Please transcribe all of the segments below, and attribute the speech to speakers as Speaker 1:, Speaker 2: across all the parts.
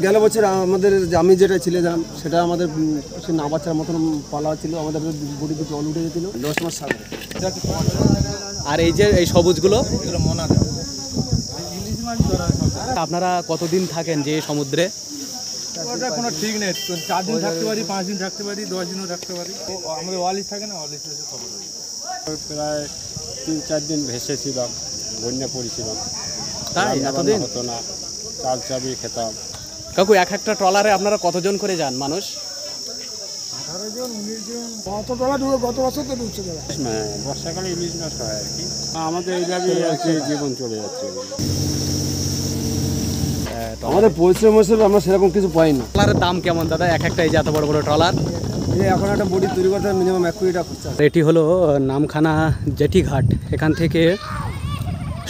Speaker 1: গেল বছর আমাদের আমি যেটা ছিলাম সেটা আমাদের সে না বাচ্চার মতন পালা ছিল, আমাদের বডিতে জল উঠে গেছিল 10 মাস সাগরে।
Speaker 2: আর এই যে এই সবুজগুলো আপনারা কতদিন থাকেন যে সমুদ্রে?
Speaker 3: ওটা কোনো ঠিক নেই, 4 দিন থাকতে পারি, 5 দিন থাকতে পারি, 10 দিনও থাকতে পারি। আমাদের ওয়ালিশ থাকে না, ওয়ালিশ এসে খবর হয়ে যায়।
Speaker 4: প্রায় 3-4 দিন ভেসেছিলাম, বন্যা পড়েছিলাম,
Speaker 2: তাই এতদিন
Speaker 4: হতো না, চাল চাবি খেতাম।
Speaker 2: কাকু এক একটা ট্রলারে আপনারা কতজন করে যান মানুষ?
Speaker 1: 18 জন 19 জন কত ট্রলার ঢুকে গত বছর তো ঢুকছে।
Speaker 4: বর্ষাকালে ইলিশ মাছ হয় আর কি। আমাদের এইভাবে জীবন চলে যাচ্ছে।
Speaker 1: আমাদের পরিশ্রম হিসেবে আমরা সেরকম কিছু পাই না।
Speaker 2: ট্রলারের দাম কেমন দাদা এক একটা, এই যে এত বড় বড় ট্রলার?
Speaker 1: এখন একটা বডি তৈরি করতে মিনিমাম 1 কোটি টাকা খরচা।
Speaker 2: এটি হলো নামখানা জেটি ঘাট। এখান থেকে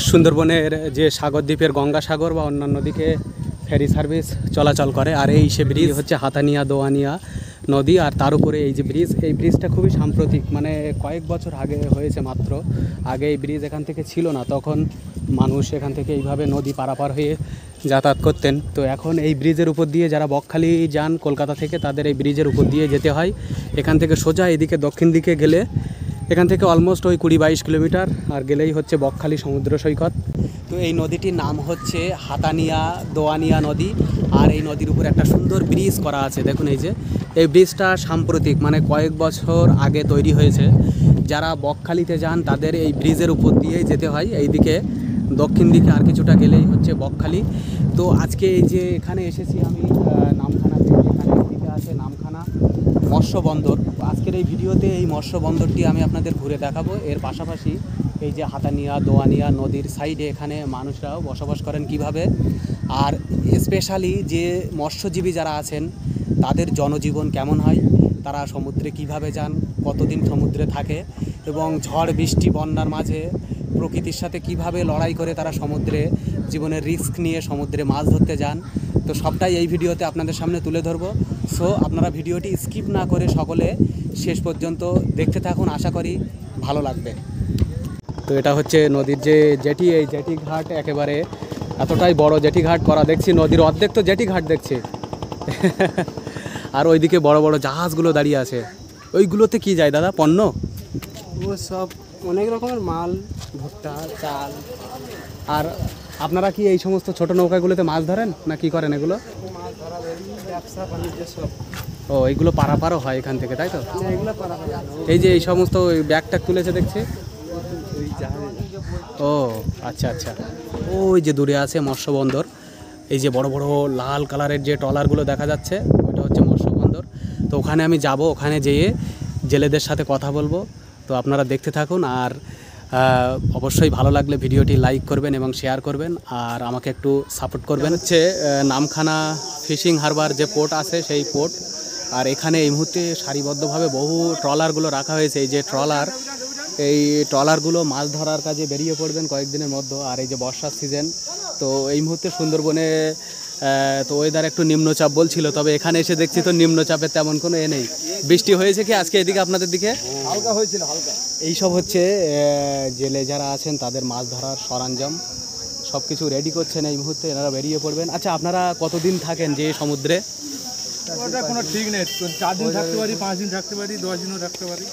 Speaker 2: সুন্দরবনের যে সাগর দ্বীপের গঙ্গাসাগর বা অন্যান্য দিকে ফেরি সার্ভিস চলাচল করে। আর এই সে ব্রিজ হচ্ছে হাতানিয়া দোয়ানিয়া নদী, আর তার উপরে এই যে ব্রিজ, এই ব্রিজটা খুবই সাম্প্রতিক, মানে কয়েক বছর আগে হয়েছে মাত্র। আগে এই ব্রিজ এখান থেকে ছিল না, তখন মানুষ এখান থেকে এইভাবে নদী পারাপার হয়ে যাতায়াত করতেন। তো এখন এই ব্রিজের উপর দিয়ে যারা বকখালি যান কলকাতা থেকে, তাদের এই ব্রিজের উপর দিয়ে যেতে হয়। এখান থেকে সোজা এদিকে দক্ষিণ দিকে গেলে এখান থেকে অলমোস্ট ওই 20-22 কিলোমিটার, আর গেলেই হচ্ছে বকখালি সমুদ্র সৈকত। তো এই নদীটির নাম হচ্ছে হাতানিয়া দোয়ানিয়া নদী, আর এই নদীর উপরে একটা সুন্দর ব্রিজ করা আছে। দেখুন এই যে এই ব্রিজটা সাম্প্রতিক, মানে কয়েক বছর আগে তৈরি হয়েছে। যারা বকখালিতে যান তাদের এই ব্রিজের উপর দিয়েই যেতে হয়। এইদিকে দক্ষিণ দিকে আর কিছুটা গেলেই হচ্ছে বকখালি। তো আজকে এই যে এখানে এসেছি আমি নামখানাতে, এখানে এদিকে আছে নামখানা মৎস্য বন্দর। আজকের এই ভিডিওতে এই মৎস্য বন্দরটি আমি আপনাদের ঘুরে দেখাবো। এর পাশাপাশি এই যে হাতানিয়া দোয়ানিয়া নদীর সাইডে এখানে মানুষরাও বসবাস করেন কিভাবে, আর স্পেশালি যে মৎস্যজীবী যারা আছেন তাদের জনজীবন কেমন হয়, তারা সমুদ্রে কিভাবে যান, কতদিন সমুদ্রে থাকে, এবং ঝড় বৃষ্টি বন্যার মাঝে প্রকৃতির সাথে কিভাবে লড়াই করে তারা সমুদ্রে জীবনের রিস্ক নিয়ে সমুদ্রে মাছ ধরতে যান। তো সবটাই এই ভিডিওতে আপনাদের সামনে তুলে ধরবো। সো আপনারা ভিডিওটি স্কিপ না করে সকলে শেষ পর্যন্ত দেখতে থাকুন, আশা করি ভালো লাগবে। তো এটা হচ্ছে নদীর যে জেটি, এই জেটি ঘাট একেবারে এতটাই বড় জেটি ঘাট করা, দেখছি নদীর অর্ধেক তো জেটি ঘাট দেখছি। আর ওইদিকে বড় বড় জাহাজগুলো দাঁড়িয়ে আছে, ওইগুলোতে কি যায় দাদা পণ্য?
Speaker 1: ও সব অনেক রকমের মাল, ভুট্টা, চাল।
Speaker 2: আর আপনারা কি এই সমস্ত ছোট নৌকাগুলোতে মাছ ধরেন না কি করেন এগুলো?
Speaker 1: মাছ ধরা, ব্যবসা বাণিজ্য সব।
Speaker 2: ও এইগুলো পারাপারও হয় এখান থেকে, তাই তো?
Speaker 1: এগুলো পারা হয়।
Speaker 2: এই যে এই সমস্ত ব্যাগ ট্যাগ তুলেছে দেখছি। ও আচ্ছা আচ্ছা, ওই যে দূরে আছে মৎস্য বন্দর। এই যে বড় বড় লাল কালারের যে ট্রলারগুলো দেখা যাচ্ছে, ওইটা হচ্ছে মৎস্য বন্দর। তো ওখানে আমি যাব, ওখানে যেয়ে জেলেদের সাথে কথা বলবো। তো আপনারা দেখতে থাকুন, আর অবশ্যই ভালো লাগলে ভিডিওটি লাইক করবেন এবং শেয়ার করবেন, আর আমাকে একটু সাপোর্ট করবেন। হচ্ছে নামখানা ফিশিং হারবার যে পোর্ট আছে সেই পোর্ট, আর এখানে এই মুহূর্তে সারিবদ্ধভাবে বহু ট্রলারগুলো রাখা হয়েছে। এই যে এই ট্রলারগুলো মাছ ধরার কাজে বেরিয়ে পড়বেন কয়েকদিনের মধ্যে। আর এই যে বর্ষার সিজন, তো এই মুহূর্তে সুন্দরবনে তো ওয়েদার একটু নিম্নচাপ বলছিল, তবে এখানে এসে দেখছি তো নিম্নচাপের তেমন কোনো নেই। বৃষ্টি হয়েছে কি আজকে এদিকে আপনাদের দিকে?
Speaker 1: হালকা হয়েছিল, হালকা।
Speaker 2: এইসব হচ্ছে জেলে যারা আছেন তাদের মাছ ধরার সরঞ্জাম সব কিছু রেডি করছেন এই মুহূর্তে, এনারা বেরিয়ে পড়বেন। আচ্ছা আপনারা কতদিন থাকেন যে সমুদ্রে?
Speaker 3: ওটা কোনো ঠিক নেই, 4 দিন থাকতে পারি, 5 দিন থাকতে পারি, 10 দিনও থাকতে পারি।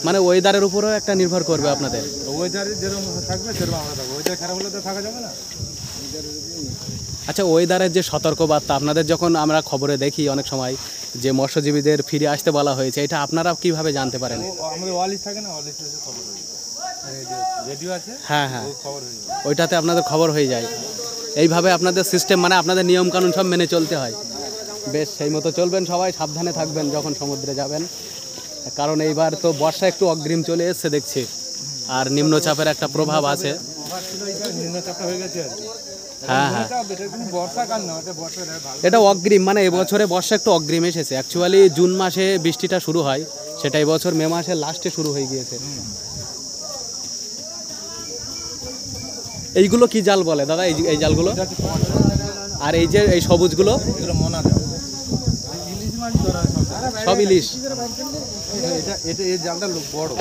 Speaker 2: মানে ওয়েদারের উপরেও একটা নির্ভর করবে আপনাদের?
Speaker 3: ওয়েদারে যেরকম থাকবে সেরকম আমরা থাকবো, ওয়েদার খারাপ হলে তো থাকা যাবে না।
Speaker 2: আচ্ছা ওয়েদারের যে সতর্কবার্তা আপনাদের যখন আমরা খবরে দেখি অনেক সময় যে মৎস্যজীবীদের ফিরে আসতে বলা হয়েছে, এটা আপনারা কিভাবে জানতে পারেন?
Speaker 3: আমাদের ওয়ালিশ থাকে না, ওয়ালিশ এসে খবর হয়ে যায়, রেডিও আছে।
Speaker 2: হ্যাঁ হ্যাঁ,
Speaker 3: খবর হয়ে যায়,
Speaker 2: ওইটাতে আপনাদের খবর হয়ে যায়। এইভাবে আপনাদের সিস্টেম, মানে আপনাদের নিয়মকানুন সব মেনে চলতে হয়। বেশ, সেই মতো চলবেন, সবাই সাবধানে থাকবেন যখন সমুদ্রে যাবেন, কারণ এইবার তো বর্ষা একটু অগ্রিম চলে এসছে দেখছি, আর নিম্নচাপের একটা প্রভাব আছে।
Speaker 3: নিম্নচাপটা হয়ে গেছে আর কি।
Speaker 2: হ্যাঁ হ্যাঁ,
Speaker 3: বর্ষাকাল না, এটা বর্ষা।
Speaker 2: এটা অগ্রিম, মানে এবছরে বর্ষা একটু অগ্রিম এসেছে। অ্যাকচুয়ালি জুন মাসে বৃষ্টিটা শুরু হয়, সেটা এবছর মে মাসের লাস্টে শুরু হয়ে গিয়েছে। এইগুলো কি জাল বলে দাদা, এই জালগুলো? আর এই যে এই সবুজগুলো?
Speaker 3: এগুলো মনা ইলিশ মাছ ধরা,
Speaker 2: সব ইলিশ।
Speaker 3: এটা এটা এই জালটা বড়।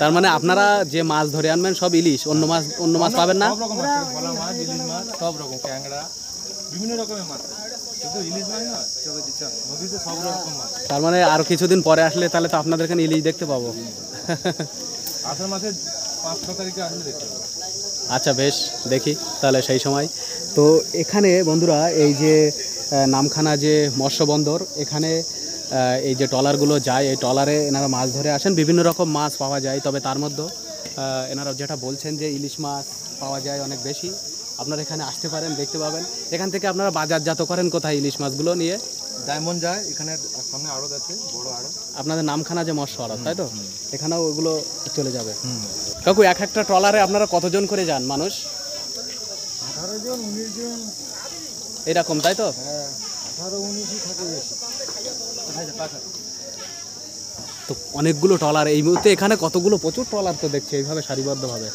Speaker 2: তার মানে আপনারা যে মাছ ধরে আনবেন সব ইলিশ, অন্য মাছ পাবেন না?
Speaker 3: সব রকম মাছ, ভোলা মাছ, ইলিশ মাছ, সব রকম, ট্যাংরা, বিভিন্ন রকমের মাছ। শুধু ইলিশ মাছ না, নদীতে সব রকম মাছ।
Speaker 2: তার মানে আর কিছুদিন পরে আসলে তাহলে তো আপনাদের এখানে ইলিশ দেখতে পাবো।
Speaker 3: আষাঢ় মাসের 5-6 তারিখে আসলে দেখতে পাবো।
Speaker 2: আচ্ছা বেশ, দেখি তাহলে সেই সময়। তো এখানে বন্ধুরা এই যে নামখানা যে মৎস্য বন্দর, এখানে এই যে ট্রলারগুলো যায়, এই ট্রলারে এনারা মাছ ধরে আসেন, বিভিন্ন রকম মাছ পাওয়া যায়। তবে তার মধ্যে এনারা যেটা বলছেন যে ইলিশ মাছ পাওয়া যায় অনেক বেশি। আপনারা এখানে আসতে পারেন, দেখতে পাবেন। এখান থেকে আপনারা বাজারজাত করেন কোথায় ইলিশ মাছগুলো নিয়ে?
Speaker 3: ডায়মন্ড যায়, এখানে সামনে আড়ত আছে, বড় আড়ত।
Speaker 2: আপনাদের নামখানা যে মৎস্য আড়ত, তাই তো? এখানেও ওগুলো চলে যাবে। কাকু, এক একটা ট্রলারে আপনারা কতজন করে যান মানুষ?
Speaker 1: 18 জন 19 জন
Speaker 2: এরকম, তাই তো?
Speaker 1: 18-19ই থাকে বেশি।
Speaker 2: তো অনেকগুলো ট্রলার এই মুহূর্তে এখানে, কতগুলো প্রচুর ট্রলার তো দেখছি এইভাবে সারিবদ্ধভাবে।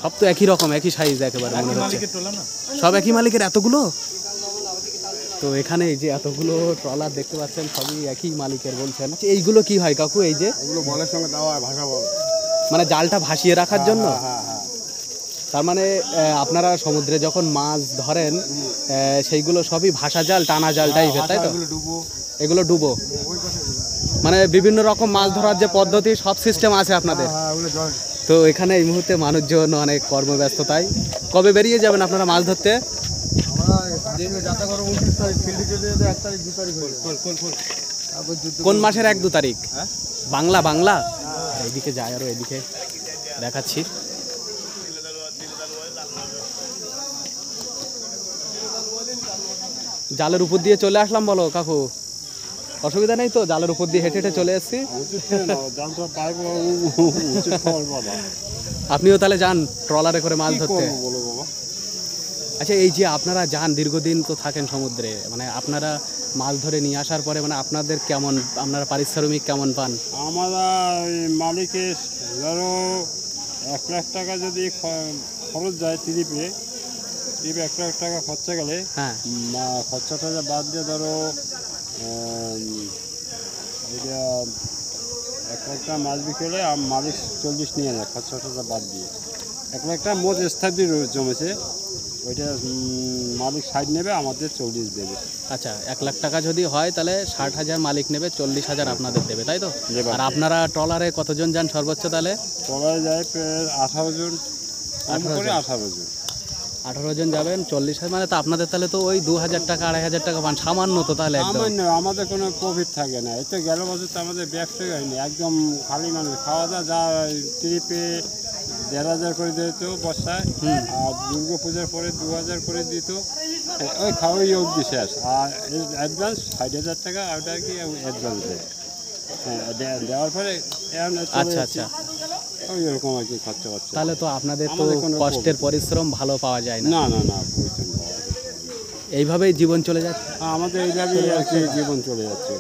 Speaker 2: সব তো একই রকম, একই সাইজ একেবারে মনে হচ্ছে।
Speaker 3: মালিকের ট্রলার না,
Speaker 2: সব একই মালিকের এতগুলো? তো এখানে এই যে এতগুলো ট্রলার দেখতে পাচ্ছেন সবই একই মালিকের বলছেন। এইগুলো কি হয় কাকু? এই যে
Speaker 1: এগুলো বলের সঙ্গে দেওয়া হয়, ভাষা বল।
Speaker 2: মানে জালটা ভাসিয়ে রাখার জন্য?
Speaker 1: হ্যাঁ হ্যাঁ।
Speaker 2: তার মানে আপনারা সমুদ্রে যখন মাছ ধরেন সেইগুলো সবই ভাসা জাল, টানা জাল টাইপের, তাই তো? এগুলো ডুবো, মানে বিভিন্ন রকম মাছ ধরার যে পদ্ধতি, সব সিস্টেম আছে আপনাদের। তো এখানে এই মুহূর্তে মানুষজন অনেক কর্মব্যস্ততায়। কবে বেরিয়ে যাবেন আপনারা মাছ ধরতে? কোন মাসের 1-2 তারিখ? বাংলা বাংলা এইদিকে যায়, আরো এদিকে দেখাচ্ছি। জালের উপর দিয়ে চলে আসলাম বলো কাকু, অসুবিধা নেই তো? জালের উপর দিয়ে হেঁটে হেঁটে চলে এসেছি। আপনিও তাহলে যান ট্রলারে করে মাছ ধরতে? আচ্ছা, এই যে আপনারা যান, দীর্ঘদিন তো থাকেন সমুদ্রে, মানে আপনারা মাছ ধরে নিয়ে আসার পরে মানে আপনাদের কেমন, আপনারা পারিশ্রমিক কেমন পান?
Speaker 4: আমরা মালিকের ধরো 1 লাখ টাকা যদি খরচ যায় ট্রিপে 1 লাখ টাকা খরচা গেলে,
Speaker 2: হ্যাঁ,
Speaker 4: খরচাটা বাদ দিয়ে ধরো এটা 1 লাখ টাকা মাছ বিকেলে মালিক 40 নিয়ে নেয় খরচাটা বাদ দিয়ে। 1 লাখ টাকা মোট স্থায়ী জমেছে, ওইটা মালিক 60 নেবে, আমাদের 40 দেবে।
Speaker 2: আচ্ছা, 1 লাখ টাকা যদি হয় তাহলে 60,000 মালিক নেবে, 40,000 আপনাদের দেবে, তাই তো? আর আপনারা ট্রলারে কতজন যান সর্বোচ্চ? তাহলে
Speaker 4: ট্রলারে যায় 18 জন, 18 জন।
Speaker 2: 18 জন যাবেন, 40,000 মানে তো আপনাদের তাহলে তো ওই 2,000 টাকা 2,500 টাকা পান, সামান্য তো তাহলে একদম।
Speaker 4: সামান্য, আমাদের কোনো প্রফিট থাকে না। এই তো গেল বছর তো আমাদের ব্যবসা হয়নি, একদম খালি মানুষ খাওয়া দাওয়া, যা ট্রিপে 1,500 করে দিত বর্ষায়, আর দুর্গা পূজার পরে 2,000 করে দিত, ওই খাওয়াই অবধি শেষ। আর অ্যাডভান্স 60,000 টাকা, ওটা কি অ্যাডভান্স দেয়। হ্যাঁ, দেওয়ার পরে
Speaker 2: আচ্ছা আচ্ছা,
Speaker 4: ওই এরকম আর কি খরচা করছে।
Speaker 2: তাহলে তো আপনাদের তো
Speaker 4: আমাদের কোনো
Speaker 2: কষ্টের পরিশ্রম ভালো পাওয়া যায় না।
Speaker 4: না না না, পরিশ্রম পাওয়া যায় না।
Speaker 2: এইভাবেই জীবন চলে যায়।
Speaker 4: আমাদের এইভাবেই আর কি জীবন চলে যাচ্ছে।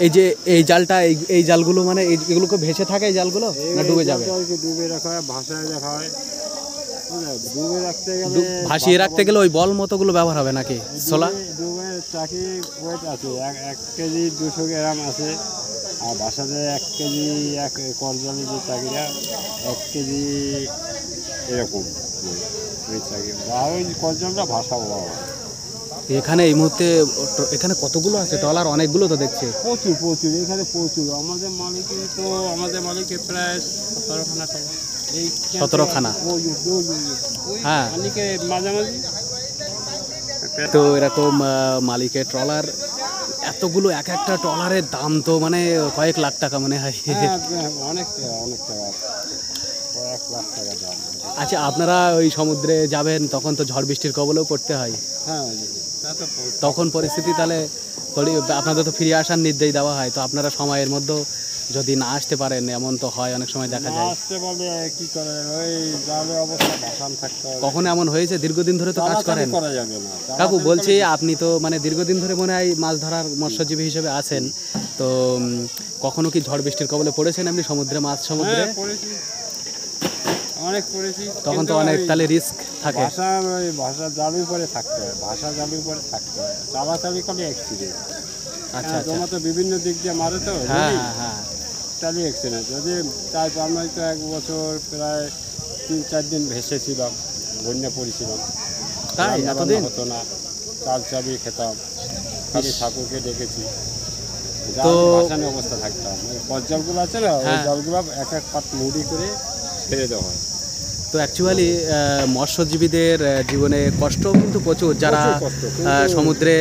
Speaker 2: এই যে এই জালটা, এই জালগুলো মানে এগুলোকে ভেসে থাকে, এই জালগুলো না ডুবে যাবে?
Speaker 4: ডুবে রাখা হয়, ভাসায় রাখা হয়। ডুবে রাখতে গেলে,
Speaker 2: ভাসিয়ে রাখতে গেলে ওই বল মতোগুলো ব্যবহার হবে নাকি? সোলা
Speaker 4: ডুবে চাকি ওয়েট আছে 1 কেজি 200 গ্রাম আছে, আর ভাসাতে 1 কেজি, এক করজালি যে চাকিরা 1 কেজি এরকম ওই চাকি, বা ওই করজালটা ভাসাবো বাবা।
Speaker 2: এখানে এই মুহূর্তে এখানে কতগুলো আছে ট্রলার? অনেকগুলো তো দেখছি।
Speaker 4: প্রচুর প্রচুর, এখানে প্রচুর। আমাদের মালিকের প্রায় 17খানা ট্রলার। এই
Speaker 2: 17খানা? হ্যাঁ,
Speaker 4: মালিকের মাঝামাঝি।
Speaker 2: তো এরকম মালিকের ট্রলার এতগুলো, এক একটা ট্রলারের দাম তো মানে কয়েক লাখ টাকা মনে হয়।
Speaker 4: অনেক টাকা, কয়েক লাখ টাকা দাম।
Speaker 2: আচ্ছা, আপনারা ওই সমুদ্রে যাবেন তখন তো ঝড় বৃষ্টির কবলেও পড়তে হয়।
Speaker 4: হ্যাঁ,
Speaker 2: তখন পরিস্থিতি তাহলে আপনাদের তো ফিরে আসার নির্দেশ দেওয়া হয়, তো আপনারা সময়ের মধ্যে যদি না আসতে পারেন, এমন তো হয় অনেক সময় দেখা যায়।
Speaker 4: আসতে বলে কি করে, ওই জালের অবস্থা ভাসান থাকতে হবে।
Speaker 2: কখনো এমন হয়েছে? দীর্ঘদিন ধরে তো কাজ করেন
Speaker 4: করা যাবে না
Speaker 2: কাকু, বলছি আপনি তো মানে দীর্ঘদিন ধরে মনে হয় মাছ ধরার মৎস্যজীবী হিসেবে আছেন, তো কখনো কি ঝড় বৃষ্টির কবলে পড়েছেন এমনি সমুদ্রে, মাছ সমুদ্রে?
Speaker 4: অনেক পড়েছি।
Speaker 2: তখন তো অনেক তাহলে রিস্ক থাকে।
Speaker 4: ভাষা জালুর উপরে থাকতে হয়, চালাচালি করে অ্যাক্সিডেন্ট।
Speaker 2: আচ্ছা আচ্ছা
Speaker 4: তোমার তো বিভিন্ন দিক দিয়ে মারে তো
Speaker 2: হ্যাঁ হ্যাঁ হ্যাঁ
Speaker 4: চালিয়ে না যদি তাই আমরা তো 1 বছর প্রায় 3-4 দিন ভেসেছিলাম, বন্যা পড়েছিলাম,
Speaker 2: তাই
Speaker 4: রান্না
Speaker 2: এতদিন
Speaker 4: বান্না হতো না, চাল চাবি খেতাম, খালি ঠাকুরকে ডেকেছি,
Speaker 2: তো
Speaker 4: ভাসানি অবস্থা থাকতাম। পথ জলগুলো আছে না, ওই
Speaker 2: হ্যাঁ।
Speaker 4: জলগুলো এক এক পাত মুড়ি করে ছেড়ে দেওয়া হয়।
Speaker 2: তো অ্যাকচুয়ালি মৎস্যজীবীদের জীবনে কষ্ট কিন্তু প্রচুর, যারা
Speaker 4: প্রচুর কষ্ট, কিন্তু-
Speaker 2: সমুদ্রে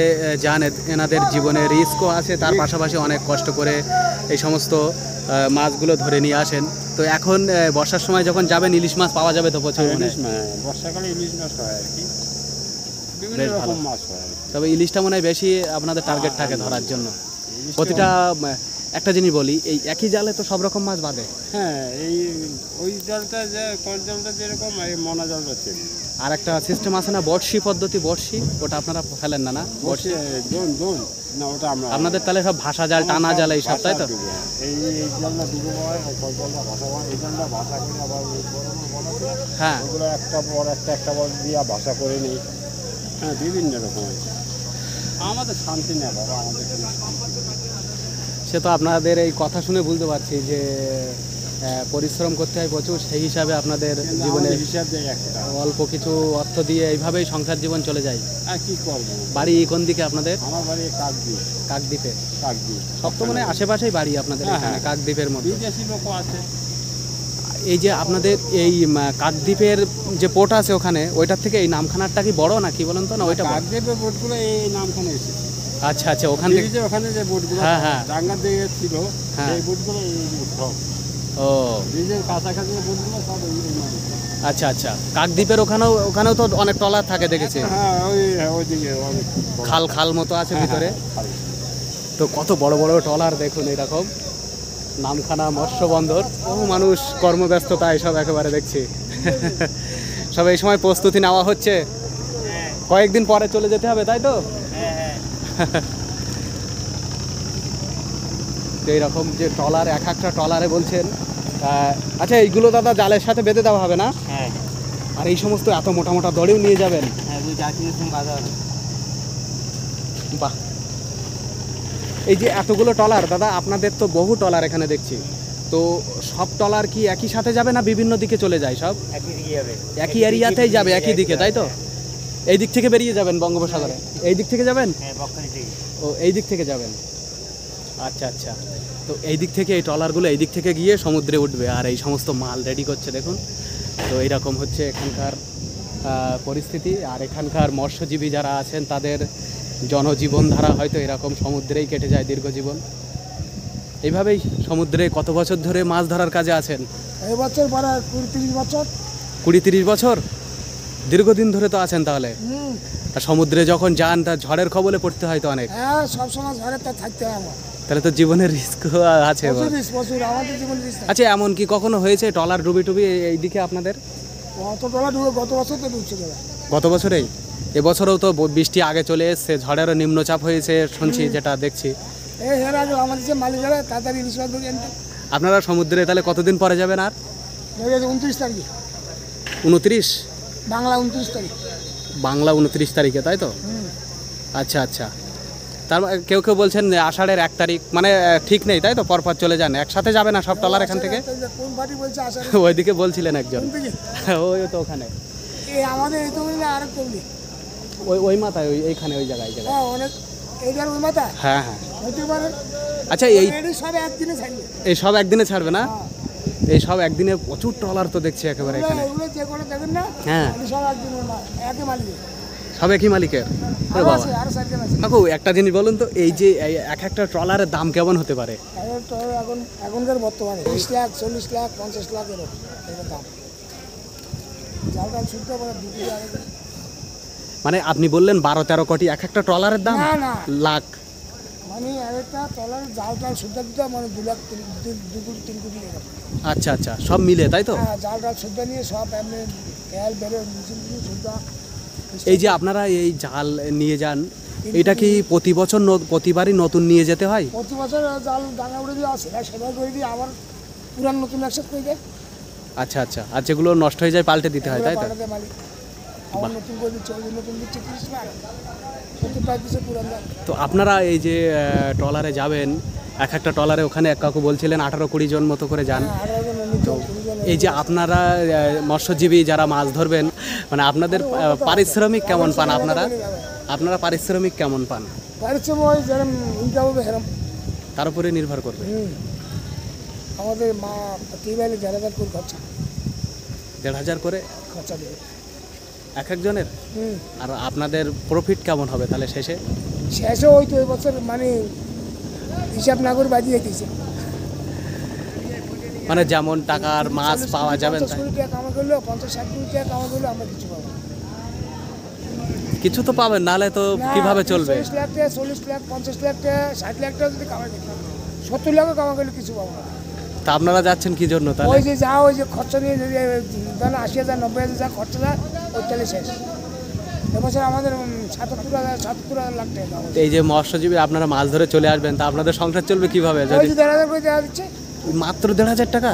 Speaker 2: যান এনাদের জীবনে রিস্কও আছে, তার পাশাপাশি অনেক কষ্ট করে এই সমস্ত মাছগুলো ধরে নিয়ে আসেন। তো এখন বর্ষার সময় যখন যাবেন ইলিশ মাছ পাওয়া যাবে তো প্রচুর মনে
Speaker 4: ইলিশ
Speaker 2: হয়।
Speaker 4: মাছ বর্ষাকালে ইলিশ মাছ হয় আর কি, বিভিন্ন
Speaker 2: বেশ ভালো।
Speaker 4: রকম মাছ হয় আর কি।
Speaker 2: তবে ইলিশটা মনে হয় বেশি আপনাদের টার্গেট থাকে ধরার জন্য।
Speaker 4: ইলিশটা-
Speaker 2: প্রতিটা একটা জিনিস বলি, এই একই জালে তো সব রকম মাছ বাঁধে।
Speaker 4: হ্যাঁ, এই ওই জলটা যে কর জলটা যেরকম, এই মনা জলটা চেন
Speaker 2: আর একটা সিস্টেম আছে না বড়শি পদ্ধতি, বড়শি, ওটা আপনারা ফেলেন না? না বড়শি
Speaker 4: দোন দোন না, ওটা আমরা
Speaker 2: আপনাদের তাহলে সব ভাষা জাল, টানা জাল এই সব, তাই তো?
Speaker 4: এই জলটা ডুবো হয়, কর জলটা ভাষা হয়, এই জলটা ভাষা করে আবার ওই বড় বড় বড়
Speaker 2: হ্যাঁ
Speaker 4: ওগুলো একটা বড় একটা বড় দিয়ে ভাষা করে নিই। হ্যাঁ, বিভিন্ন রকম আছে। আমাদের শান্তি নেই বাবা, আমাদের কোনো শান্তি নেই।
Speaker 2: সে তো আপনাদের এই কথা শুনে বুঝতে পারছি যে পরিশ্রম করতে হয় প্রচুর, সেই হিসাবে আপনাদের
Speaker 4: কিন্তু
Speaker 2: জীবনে
Speaker 4: আমাদের হিসাব দেয় একটা,
Speaker 2: অল্প কিছু অর্থ দিয়ে এইভাবেই সংসার জীবন চলে যায়।
Speaker 4: আর কি করবো।
Speaker 2: বাড়ি কোন দিকে আপনাদের?
Speaker 4: আমার বাড়ি কাকদ্বীপ।
Speaker 2: কাকদ্বীপে?
Speaker 4: কাকদ্বীপ
Speaker 2: সব তো মানে আশেপাশেই বাড়ি আপনাদের
Speaker 4: হ্যাঁ,
Speaker 2: এখানে,
Speaker 4: হ্যাঁ।
Speaker 2: কাকদ্বীপের মধ্যে।
Speaker 4: বিদেশি লোকও আছে।
Speaker 2: এই যে আপনাদের এই কাকদ্বীপের যে পোর্ট আছে ওখানে, ওইটার থেকে এই নামখানারটা কি বড় না কি বলেন তো, না ওইটা বড়?
Speaker 4: কাকদ্বীপের বোটগুলো এই নামখানে এসেছে।
Speaker 2: আচ্ছা আচ্ছা, ওখান থেকে।
Speaker 4: ব্রিজের ওখানে যে বোটগুলো
Speaker 2: হ্যাঁ, হ্যাঁ।
Speaker 4: ডাঙ্গার দিকে ছিল,
Speaker 2: হ্যাঁ।
Speaker 4: সেই বোটগুলো এই সব
Speaker 2: ও
Speaker 4: ব্রিজের কাছাকাছি বোটগুলো সব এই নামে।
Speaker 2: আচ্ছা আচ্ছা, কাকদ্বীপের ওখানেও তো অনেক ট্রলার থাকে দেখেছি,
Speaker 4: হ্যাঁ, ওইদিকে অনেক বড়।
Speaker 2: খাল খাল মতো আছে
Speaker 4: হ্যাঁ,
Speaker 2: ভিতরে।
Speaker 4: হ্যাঁ, খাল।
Speaker 2: তো কত বড় বড় ট্রলার দেখুন এরকম, নামখানা মৎস্য বন্দর। বহু মানুষ কর্মব্যস্ততা এসব একেবারে দেখছি। সব এই সময় প্রস্তুতি নেওয়া হচ্ছে, কয়েকদিন পরে চলে যেতে হবে, তাই তো? তো এইরকম যে ট্রলার, এক একটা ট্রলারে বলছেন আচ্ছা এইগুলো দাদা জালের সাথে বেঁধে দেওয়া হবে না?
Speaker 1: হ্যাঁ
Speaker 2: আর এই সমস্ত এত মোটা মোটা দড়িও নিয়ে যাবেন?
Speaker 1: হ্যাঁ, ওই জাতীয় সঙ্গে বাধা হবে।
Speaker 2: বাহ, এই যে এতগুলো ট্রলার দাদা, আপনাদের তো বহু ট্রলার এখানে দেখছি, তো সব ট্রলার কি একই সাথে যাবে না বিভিন্ন দিকে চলে যায়? সব
Speaker 1: একই দিকে যাবে,
Speaker 2: একই এরিয়াতেই যাবে, একই দিকে, তাই তো? এই দিক থেকে বেরিয়ে যাবেন বঙ্গোপসাগরে? এই দিক থেকে যাবেন?
Speaker 1: হ্যাঁ বকখালি থেকে।
Speaker 2: ও এই দিক থেকে যাবেন, আচ্ছা আচ্ছা। তো এই দিক থেকে এই ট্রলারগুলো এই দিক থেকে গিয়ে সমুদ্রে উঠবে, আর এই সমস্ত মাল রেডি করছে দেখুন। তো এইরকম হচ্ছে এখানকার পরিস্থিতি। আর এখানকার মৎস্যজীবী যারা আছেন তাদের জনজীবন ধারা হয়তো এরকম সমুদ্রেই কেটে যায় দীর্ঘজীবন। এইভাবেই সমুদ্রে কত বছর ধরে মাছ ধরার কাজে আছেন?
Speaker 5: এই বছর পরে 20-30 বছর।
Speaker 2: 20-30 বছর, দীর্ঘদিন ধরে তো আছেন তাহলে। আর সমুদ্রে যখন যান তা ঝড়ের কবলে পড়তে হয় তো অনেক,
Speaker 5: হ্যাঁ, সবসময় ঘরে তো থাকতে হয় আমার।
Speaker 2: তাহলে তো জীবনের রিস্ক আছে।
Speaker 5: প্রচুর আমাদের জীবন রিস্ক।
Speaker 2: আচ্ছা, এমন কি কখনো হয়েছে ট্রলার ডুবি টুবি এইদিকে আপনাদের?
Speaker 5: কত ডলার ঢুকে গত বছর তো ঢুকছে ডলার।
Speaker 2: গত বছরেই? এবছরেও তো বৃষ্টি আগে চলে এসছে, ঝড়েরও নিম্নচাপ হয়েছে শুনছি, যেটা দেখছি।
Speaker 5: এই হের আগে আমাদের যে মালিকেরা তাড়াতাড়ি ইলিশ মাছ ধরে আনতে।
Speaker 2: আপনারা সমুদ্রে তাহলে কতদিন পরে যাবেন? আর
Speaker 5: 29 তারিখে
Speaker 2: 29?
Speaker 5: বাংলা 29 তারিখ।
Speaker 2: বাংলা 29 তারিখে, তাই তো? আচ্ছা আচ্ছা। তার কেউ কেউ বলছেন যে আষাঢ়ের 1 তারিখ, মানে ঠিক নেই, তাই তো? পরপর চলে যান, একসাথে যাবে না সব ট্রলার এখান থেকে?
Speaker 5: কোন পার্টি বলছে আসা?
Speaker 2: ওইদিকে বলছিলেন একজন,
Speaker 5: কোন দিকে?
Speaker 2: ওই তো ওখানে,
Speaker 5: এই আমাদের এই তো বললে আর একটা বলি।
Speaker 2: ওই মাথায়, এইখানে, ওই জায়গায় জায়গায়।
Speaker 5: হ্যাঁ, অনেক এইটার ওই মাথা
Speaker 2: হ্যাঁ হ্যাঁ।
Speaker 5: হতে পারে।
Speaker 2: আচ্ছা, এই
Speaker 5: সব একদিনে ছাড়বে।
Speaker 2: এই সব একদিনে ছাড়বে না? এই সব একদিনে প্রচুর ট্রলার তো দেখছি একেবারে এখানে।
Speaker 5: এগুলো যে করে দেখেন না,
Speaker 2: হ্যাঁ,
Speaker 5: সব একদিনের একই মালিকের।
Speaker 2: সব একই মালিকের? ওরে
Speaker 5: আরো
Speaker 2: বাবা।
Speaker 5: আছে, আরো 4 জন আছে।
Speaker 2: কাকু একটা জিনিস বলুন তো, এই যে এক একটা ট্রলারের দাম কেমন হতে পারে?
Speaker 5: এখনকার বর্তমানে 30 লাখ, 40 লাখ, 50 লাখ এর দাম। জালটা ছুটতে পারে 2 কোটি আড়াই কোটি।
Speaker 2: মানে আপনি বললেন 12-13 কোটি এক একটা ট্রলারের দাম?
Speaker 5: না না,
Speaker 2: লাখ?
Speaker 5: মানে একটা ট্রলার জালটা ছুটতে দিতে মানে 2 লাখ 2 কোটি 3 কোটি টাকা।
Speaker 2: আচ্ছা আচ্ছা, সব মিলে, তাই তো?
Speaker 5: হ্যাঁ, জালটা ছুটতে নিয়ে সব এমনি তেল বেরো মেশিন দিয়ে ছুটতে।
Speaker 2: এই যে আপনারা এই জাল নিয়ে যান, এটা কি প্রতিবারই নতুন নিয়ে যেতে হয়?
Speaker 5: প্রতি বছর জাল ডাঙা উড়ে দিয়ে আসে, সেবা করে দিয়ে আবার পুরান নতুন একসাথে করে দেয়।
Speaker 2: আচ্ছা আচ্ছা, আর যেগুলো নষ্ট হয়ে যায় পাল্টে দিতে হয়, তাই তো?
Speaker 5: পাল্টাতে মালিক আবার নতুন করে দিচ্ছে, ওই নতুন দিচ্ছে 30 লাখ। প্রত্যেকটা পিসে পুরান দাম।
Speaker 2: তো আপনারা এই যে ট্রলারে যাবেন, এক একটা ট্রলারে ওখানে এক কাকু বলছিলেন 18-20 জন মতো করে যান।
Speaker 5: 18 জন 19 জন 20 জন।
Speaker 2: এই যে আপনারা মৎস্যজীবী যারা মাছ ধরবেন, মানে আপনাদের পারিশ্রমিক কেমন পান আপনারা পারিশ্রমিক কেমন পান?
Speaker 5: পারিশ্রমিক ওই যেরকম ইনকাম হবে সেরকম।
Speaker 2: তার উপরে নির্ভর করবে।
Speaker 5: আমাদের মা টিউবওয়েলে 1,000 করে খরচা
Speaker 2: 1,500 করে
Speaker 5: খরচা দেবে
Speaker 2: এক একজনের। আর আপনাদের প্রফিট কেমন হবে তাহলে শেষে?
Speaker 5: শেষে ওই তো এবছর মানে হিসাব না করে বাজিয়ে দিয়েছে।
Speaker 2: মানে যেমন টাকার মাছ পাওয়া যাবে
Speaker 5: 50 কোটি টাকা কামাই করলেও 50-60 কোটি টাকা কামাই করলেও আমরা কিছু পাবো না।
Speaker 2: কিছু তো পাবেন, নাহলে তো কিভাবে চলবে?
Speaker 5: 40 লাখ টাকা 40 লাখ 50 লাখ টাকা 60 লাখ টাকা যদি কামাই করি 70 লাখও কামাই করলে কিছু পাবো না।
Speaker 2: তা আপনারা যাচ্ছেন কি জন্য তাহলে?
Speaker 5: ওই যে যা ওই যে খরচা নিয়ে যদি 80,000 90,000 যা খরচা যায় ওই তাহলে শেষ। এবছর আমাদের 77,000 লাখ টাকা কামাই।
Speaker 2: এই যে মৎস্যজীবী আপনারা মাছ ধরে চলে আসবেন, তা আপনাদের সংসার চলবে কিভাবে
Speaker 5: ওই
Speaker 2: যদি
Speaker 5: যে 1,500 করে দেওয়া দিচ্ছে।
Speaker 2: মাত্র 1,500 টাকা?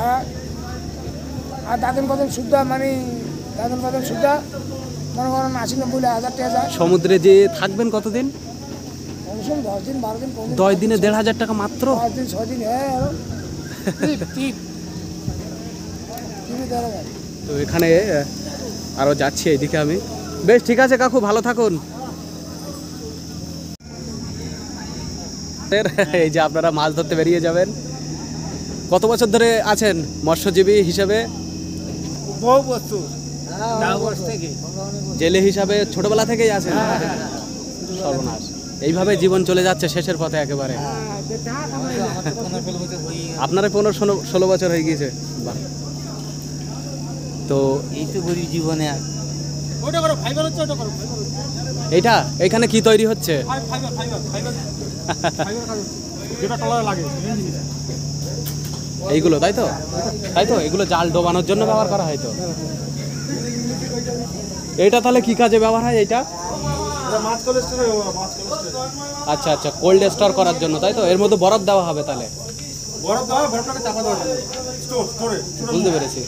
Speaker 5: আর দাদন কদম সুদ্ধা মানে দাদন কদম সুদ্ধা মনে করেন 80-90 টাকা যায়।
Speaker 2: সমুদ্রে যে থাকবেন কতদিন?
Speaker 5: কমসম 10 দিন 12 দিন 15 দিন
Speaker 2: 10 দিনে 1,500 টাকা মাত্র?
Speaker 5: 5 দিন 6 দিন হ্যাঁ টিপ দেওয়া যায়।
Speaker 2: তো এখানে আরও যাচ্ছি এইদিকে আমি। বেশ, ঠিক আছে কাকু, ভালো থাকুন। এই যে আপনারা মাছ ধরতে বেরিয়ে যাবেন, কত বছর ধরে আছেন মৎস্যজীবী হিসেবে?
Speaker 3: বহু বস্তু
Speaker 2: জেলে হিসাবে ছোটবেলা থেকেই আছেন? সর্বনাশ, এইভাবে জীবন চলে যাচ্ছে শেষের পথে একেবারে। আপনারা 15-16 বছর হয়ে গিয়েছে। বাহ, তো
Speaker 6: এই তো গরিব জীবনে আর
Speaker 2: এইটা এখানে কি তৈরি হচ্ছে? এইগুলো তাই তো এগুলো জাল ডোবানোর জন্য ব্যবহার করা হয়। তো এটা তাহলে কি কাজে ব্যবহার হয় এইটা? আচ্ছা আচ্ছা, কোল্ড স্টোর করার জন্য তাই তো? এর মধ্যে বরফ দেওয়া হবে তাহলে? বুঝতে পেরেছি।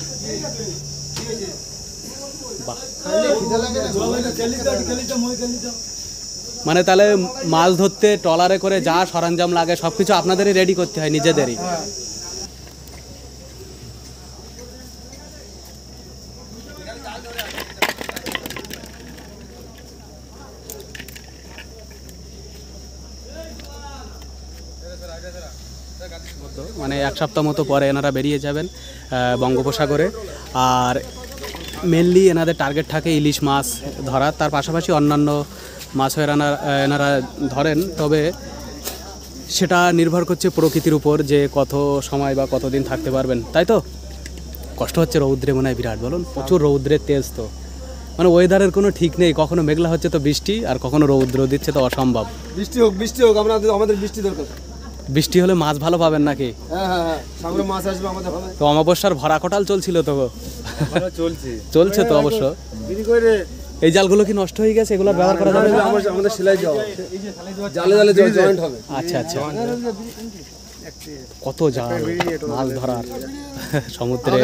Speaker 2: বাহ, মানে তাহলে মাছ ধরতে ট্রলারে করে যা সরঞ্জাম লাগে সবকিছু আপনাদেরই রেডি করতে হয়, নিজেদেরই? মানে এক সপ্তাহ মতো পরে এনারা বেরিয়ে যাবেন বঙ্গোপসাগরে। আর মেনলি এনাদের টার্গেট থাকে ইলিশ মাছ ধরার, তার পাশাপাশি অন্যান্য মাছও এনারা ধরেন। তবে সেটা নির্ভর করছে প্রকৃতির উপর, যে কত সময় বা কতদিন থাকতে পারবেন, তাই তো? কষ্ট হচ্ছে রৌদ্রে, মনে হয় বিরাট, বলুন, প্রচুর রৌদ্রের তেজ। তো মানে ওয়েদারের কোনো ঠিক নেই, কখনো মেঘলা হচ্ছে তো বৃষ্টি, আর কখনো রৌদ্র দিচ্ছে, তো অসম্ভব।
Speaker 1: বৃষ্টি হোক আমাদের বৃষ্টি দরকার।
Speaker 2: বৃষ্টি হলে মাছ ভালো পাবেন নাকি?
Speaker 1: হ্যাঁ, সাগরে মাছ আসবে আমাদের হবে।
Speaker 2: তো অমাবস্যার ভরা কটাল চলছিল তো? চলছে তো অবশ্য। এই জালগুলো কি নষ্ট হয়ে গেছে? এগুলোর ব্যবহার করা যাবে?
Speaker 1: আমাদের সেলাই দেওয়া জালে জয়েন্ট হবে।
Speaker 2: আচ্ছা আচ্ছা, কত জাল মাছ ধরার সমুদ্রে,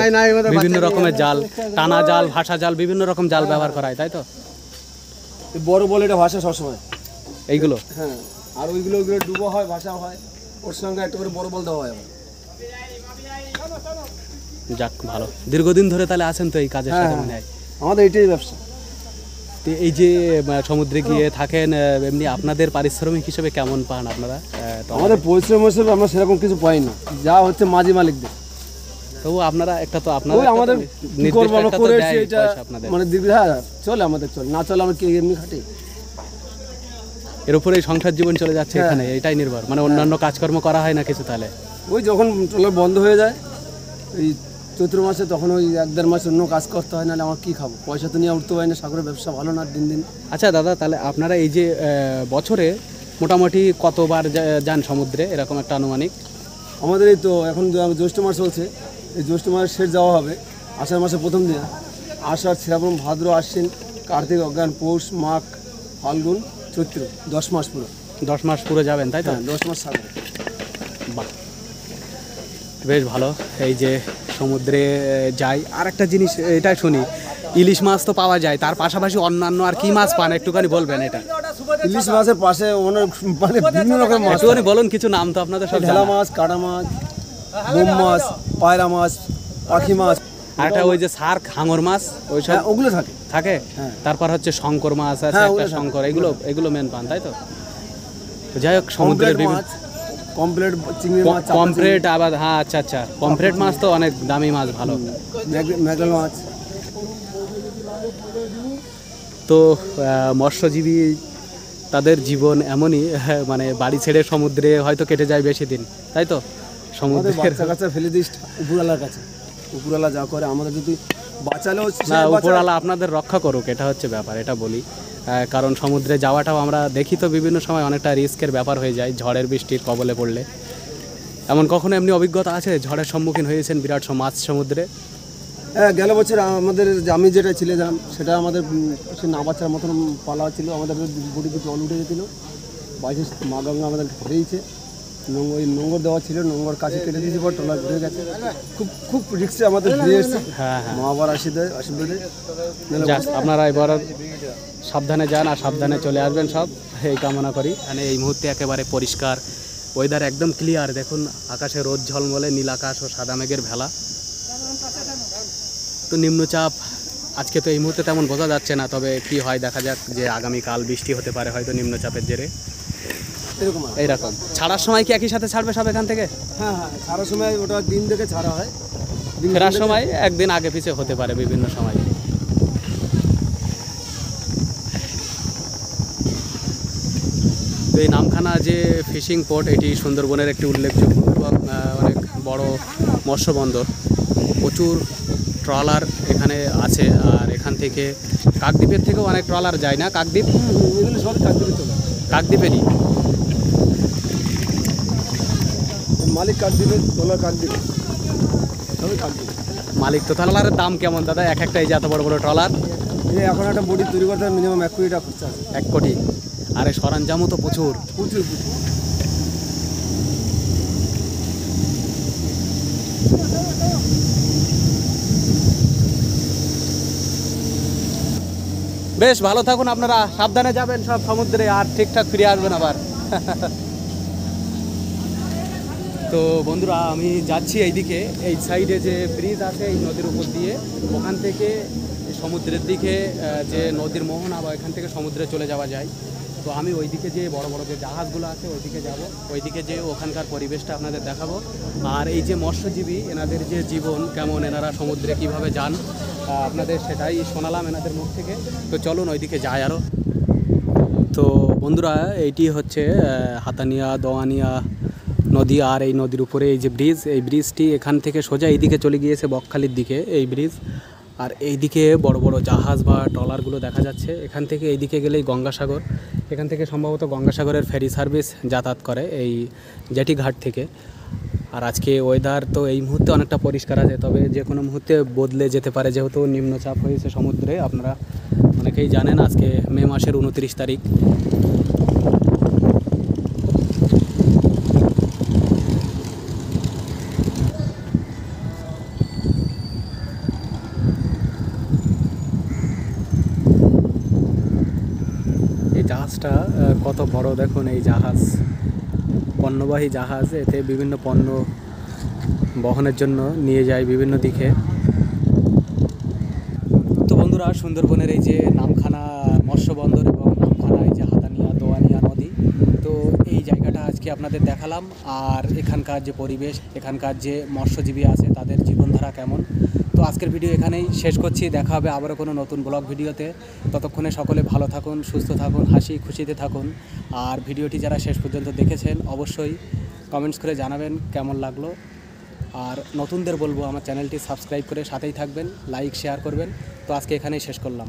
Speaker 2: বিভিন্ন রকমের জাল, টানা জাল, ভাসা জাল, বিভিন্ন রকম জাল ব্যবহার করা হয়, তাই তো?
Speaker 1: বড় বলে এটা ভাষা সবসময়
Speaker 2: এইগুলো।
Speaker 1: হ্যাঁ, আর ওইগুলো ডুবো হয়, ভাষা হয়, ওর সঙ্গে একটা করে বড় বল দেওয়া হয়।
Speaker 2: যাক, ভালো, দীর্ঘদিন ধরে তাহলে আছেন তো এই কাজের সাথে মনে হয়?
Speaker 1: আমাদের এটাই ব্যবসা।
Speaker 2: তো এই যে সমুদ্রে গিয়ে থাকেন, এমনি আপনাদের পারিশ্রমিক হিসেবে কেমন পান আপনারা?
Speaker 1: আমাদের পরিশ্রম হিসেবে আমরা সেরকম কিছু পাই না, যা হচ্ছে মাঝি মালিকদের।
Speaker 2: তবু আপনারা একটা তো আপনাদের
Speaker 1: আমাদের কি করব, আমরা করে এসেছি এটা,
Speaker 2: আপনাদের
Speaker 1: মানে চলে, আমাদের চলে, না চলে আমরা কি এমনি খাটি।
Speaker 2: এর উপরেই সংসার জীবন চলে যাচ্ছে এখানে, এটাই নির্ভর। মানে অন্যান্য কাজকর্ম করা হয় না কিছু তাহলে?
Speaker 1: ওই যখন ট্রলার বন্ধ হয়ে যায় এই চৈত্র মাসে, তখন ওই 1-1.5 মাস অন্য কাজ করতে হয়, নাহলে আমার কী খাবো, পয়সা তো নিয়ে উঠতে হয় না, সাগরের ব্যবসা ভালো না দিন দিন।
Speaker 2: আচ্ছা দাদা, তাহলে আপনারা এই যে বছরে মোটামুটি কতবার যান সমুদ্রে, এরকম একটা আনুমানিক?
Speaker 1: আমাদের এই তো এখন জ্যৈষ্ঠ মাস চলছে, এই জ্যৈষ্ঠ মাস শেষ যাওয়া হবে, আষাঢ় মাসে প্রথম দিন, আষাঢ়, শ্রাবণ, ভাদ্র, আশ্বিন, কার্তিক, অজ্ঞান, পৌষ, মাঘ, ফাল্গুন, চৈত্র, 10 মাস পুরো।
Speaker 2: 10 মাস পুরো যাবেন তাই তো?
Speaker 1: 10 মাস সাগরে।
Speaker 2: বাহ, বেশ ভালো। এই যে সমুদ্রে যাই, আর একটা জিনিস এটাই শুনি, ইলিশ মাছ তো পাওয়া যায়, তার পাশাপাশি অন্যান্য আর কি মাছ পান একটুখানি বলবেন? এটা
Speaker 1: ইলিশ মাছের পাশে অনেক মানে বিভিন্ন রকম মাছ,
Speaker 2: একটুখানি বলুন কিছু নাম তো আপনাদের সব
Speaker 1: ঢেলা
Speaker 2: জানা।
Speaker 1: মাছ, কাটা মাছ, বোম মাছ, পায়রা মাছ, পাখি মাছ,
Speaker 2: আর একটা ওই যে শার্ক, হাঙর মাছ ওইসব
Speaker 1: হ্যাঁ ওগুলো থাকে।
Speaker 2: থাকে।
Speaker 1: হ্যাঁ।
Speaker 2: তারপর হচ্ছে শঙ্কর মাছ আছে,
Speaker 1: হ্যাঁ,
Speaker 2: একটা
Speaker 1: ওগুলো থাকে।
Speaker 2: শঙ্কর, এগুলো মেন পান, তাই তো? তো যাই হোক, সমুদ্রের
Speaker 1: কমপ্লেট
Speaker 2: বিভিন্ন
Speaker 1: মাছ, কমপ্লেট চিংড়ি মাছ, চাপা
Speaker 2: পমফ্রেট আবার, হ্যাঁ আচ্ছা আচ্ছা, পমফ্রেট মাছ তো অনেক দামি মাছ, ভালো।
Speaker 1: চিংড়ি, ম্যাগরেল মাছ।
Speaker 2: তো মৎস্যজীবী তাদের জীবন এমনই, মানে বাড়ি ছেড়ে সমুদ্রে হয়তো কেটে যায় বেশি দিন, তাই তো?
Speaker 1: আমাদের
Speaker 2: সমুদ্রের
Speaker 1: বাচ্চা কাচ্চা ফেলে দিস উপরওয়ালার কাছে, উপরওয়ালা যা করে আমাদের যদি বাঁচালেও সে
Speaker 2: না,
Speaker 1: বাঁচায়।
Speaker 2: উপরওয়ালা আপনাদের রক্ষা করুক, এটা হচ্ছে ব্যাপার, এটা বলি। কারণ সমুদ্রে যাওয়াটাও আমরা দেখি তো বিভিন্ন সময় অনেকটা রিস্কের ব্যাপার হয়ে যায় ঝড়ের বৃষ্টির কবলে পড়লে। এমন কখনো এমনি অভিজ্ঞতা আছে ঝড়ের সম্মুখীন হয়েছেন বিরাট মাছ সমুদ্রে?
Speaker 1: হ্যাঁ, গেল বছর আমাদের আমি যেটা ছিলাম সেটা আমাদের সে না বাচ্চার মতন পালা ছিল, আমাদের বডিতে জল উঠে গেছিল, বাইশে মা গঙ্গা আমাদের ধরেইছে, ওই নোংর দেওয়া ছিল, নোংর কাছে কেটে দিয়েছি, পর ট্রলার ঘুরে গেছে, খুব খুব রিক্সে আমাদের ঘুরে এসেছে।
Speaker 2: হ্যাঁ হ্যাঁ,
Speaker 1: মা আবার আশীর্বাদে
Speaker 2: যাক, আপনারা এবার সাবধানে যান আর সাবধানে চলে আসবেন, সব এই কামনা করি। মানে এই মুহূর্তে একেবারে পরিষ্কার ওয়েদার, একদম ক্লিয়ার, দেখুন আকাশে রোদ ঝলমলে, নীল আকাশ ও সাদা মেঘের ভেলা। তো নিম্নচাপ আজকে তো এই মুহূর্তে তেমন বোঝা যাচ্ছে না, তবে কি হয় দেখা যাক, যে আগামীকাল বৃষ্টি হতে পারে হয়তো নিম্নচাপের জেরে,
Speaker 1: এরকম আর।
Speaker 2: এইরকম। ছাড়ার সময় কি একই সাথে ছাড়বে সব এখান থেকে?
Speaker 1: হ্যাঁ হ্যাঁ, ছাড়ার সময় ওটা দিন দেখে ছাড়া হয়, দিন
Speaker 2: ফেরার
Speaker 1: দেখে-
Speaker 2: সময় একদিন আগে পিছে হতে পারে বিভিন্ন সময়। তো এই নামখানা যে ফিশিং পোর্ট, এটি সুন্দরবনের একটি উল্লেখযোগ্য এবং অনেক বড় মৎস্য বন্দর। প্রচুর ট্রলার এখানে আছে, আর এখান থেকে কাকদ্বীপের থেকেও অনেক ট্রলার যায় না? কাকদ্বীপ,
Speaker 1: এগুলো সব কাজ করে চলে,
Speaker 2: কাকদ্বীপেরই
Speaker 1: মালিক কাজ দিবে, তোলা কাজ দিবে, সবই কাজ দিবে।
Speaker 2: মালিক। তো ট্রলারের দাম কেমন দাদা, এক একটা এই যে এত বড় বড় ট্রলার?
Speaker 1: এই এখন একটা বডি তৈরি করতে মিনিমাম 1 কোটি টাকা খরচা আছে,
Speaker 2: 1 কোটি। আর এই সরঞ্জামও তো প্রচুর।
Speaker 1: প্রচুর প্রচুর।
Speaker 2: বেশ ভালো থাকুন আপনারা, সাবধানে যাবেন সব সমুদ্রে, আর ঠিকঠাক ফিরে আসবেন আবার। তো বন্ধুরা, আমি যাচ্ছি এইদিকে, এই সাইডে যে ব্রিজ আছে এই নদীর উপর দিয়ে, ওখান থেকে সমুদ্রের দিকে যে নদীর মোহনা বা এখান থেকে সমুদ্রে চলে যাওয়া যায়। তো আমি ওইদিকে যে বড় বড় যে জাহাজগুলো আছে ওইদিকে যাব, ওইদিকে যে ওখানকার পরিবেশটা আপনাদের দেখাবো। আর এই যে মৎস্যজীবী, এনাদের যে জীবন কেমন, এনারা সমুদ্রে কিভাবে যান, আপনাদের সেটাই শোনালাম এনাদের মুখ থেকে। তো চলুন ওইদিকে যাই আরও। তো বন্ধুরা, এইটি হচ্ছে হাতানিয়া দোয়ানিয়া নদী, আর এই নদীর উপরে এই যে ব্রিজ, এই ব্রিজটি এখান থেকে সোজা এইদিকে চলে গিয়েছে বকখালির দিকে এই ব্রিজ। আর এইদিকে বড় বড় জাহাজ বা ট্রলারগুলো দেখা যাচ্ছে। এখান থেকে এইদিকে গেলেই গঙ্গাসাগর, এখান থেকে সম্ভবত গঙ্গাসাগরের ফেরি সার্ভিস যাতায়াত করে এই জেটি ঘাট থেকে। আর আজকে ওয়েদার তো এই মুহূর্তে অনেকটা পরিষ্কার আছে, তবে যে কোনো মুহূর্তে বদলে যেতে পারে, যেহেতু নিম্নচাপ হয়েছে সমুদ্রে। আপনারা অনেকেই জানেন আজকে মে মাসের 29 তারিখ। এই জাহাজটা কত বড় দেখুন, এই জাহাজ পণ্যবাহী জাহাজ, এতে বিভিন্ন পণ্য বহনের জন্য নিয়ে যায় বিভিন্ন দিকে। তো বন্ধুরা, সুন্দরবনের এই যে নামখানা মৎস্য বন্দর এবং নামখানা এই যে হাতানিয়া দোয়ানিয়া নদী, তো এই জায়গাটা আজকে আপনাদের দেখালাম। আর এখানকার যে পরিবেশ, এখানকার যে মৎস্যজীবী আছে তাদের জীবনধারা কেমন। তো আজকের ভিডিও এখানেই শেষ করছি, দেখা হবে আবারও কোনো নতুন ব্লগ ভিডিওতে। ততক্ষণে সকলে ভালো থাকুন, সুস্থ থাকুন, হাসি খুশিতে থাকুন। আর ভিডিওটি যারা শেষ পর্যন্ত দেখেছেন অবশ্যই কমেন্টস করে জানাবেন কেমন লাগলো। আর নতুনদের বলবো আমার চ্যানেলটি সাবস্ক্রাইব করে সাথেই থাকবেন, লাইক শেয়ার করবেন। তো আজকে এখানেই শেষ করলাম।